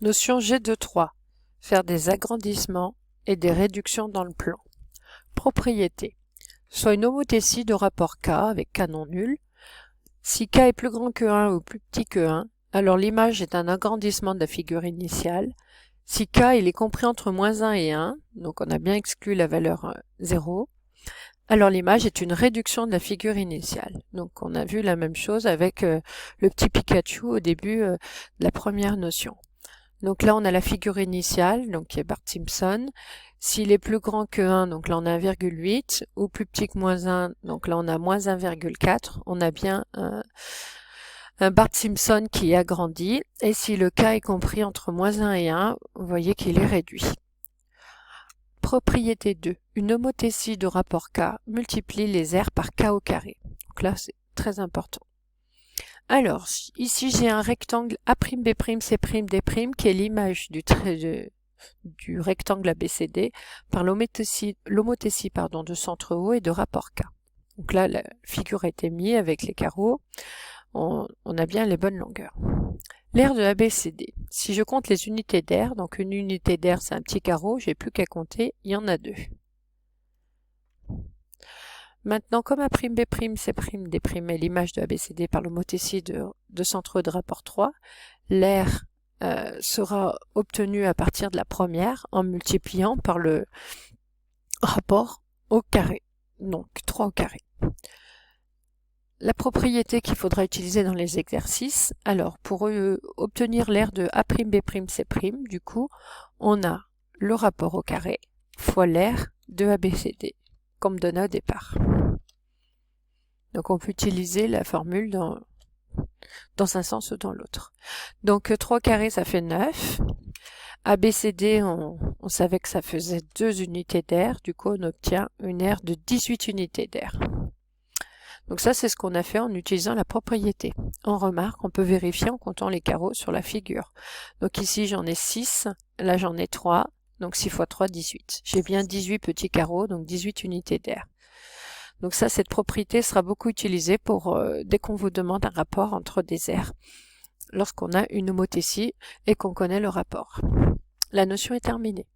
Notion G2.3. Faire des agrandissements et des réductions dans le plan. Propriété. Soit une homothétie de rapport K avec K non nul. Si K est plus grand que 1 ou plus petit que 1, alors l'image est un agrandissement de la figure initiale. Si K il est compris entre -1 et 1, donc on a bien exclu la valeur 0, alors l'image est une réduction de la figure initiale. Donc on a vu la même chose avec le petit Pikachu au début de la première notion. Donc là on a la figure initiale, donc qui est Bart Simpson. S'il est plus grand que 1, donc là on a 1,8, ou plus petit que -1, donc là on a -1,4. On a bien un Bart Simpson qui est agrandi, et si le K est compris entre -1 et 1, vous voyez qu'il est réduit. Propriété 2. Une homothétie de rapport K multiplie les R par K au carré. Donc là c'est très important. Alors, ici j'ai un rectangle A'B'C', qui est l'image du rectangle ABCD par l'homothétie de centre haut et de rapport K. Donc là, la figure a été mise avec les carreaux. On a bien les bonnes longueurs. L'aire de ABCD. Si je compte les unités d'aire, donc une unité d'aire c'est un petit carreau, j'ai plus qu'à compter, il y en a 2. Maintenant, comme A'B'C', est l'image de ABCD par l'homothétie de centre de rapport 3, l'aire sera obtenue à partir de la première en multipliant par le rapport au carré, donc 3 au carré. La propriété qu'il faudra utiliser dans les exercices, alors pour obtenir l'aire de A'B'C', du coup, on a le rapport au carré fois l'aire de ABCD, comme donné au départ. Donc on peut utiliser la formule dans un sens ou dans l'autre. Donc 3 carrés ça fait 9. ABCD, on savait que ça faisait 2 unités d'aire, du coup on obtient une aire de 18 unités d'aire. Donc ça c'est ce qu'on a fait en utilisant la propriété. On remarque, on peut vérifier en comptant les carreaux sur la figure. Donc ici j'en ai 6, là j'en ai 3, donc 6 fois 3, 18. J'ai bien 18 petits carreaux, donc 18 unités d'aire. Donc ça, cette propriété sera beaucoup utilisée pour dès qu'on vous demande un rapport entre des aires, lorsqu'on a une homothétie et qu'on connaît le rapport. La notion est terminée.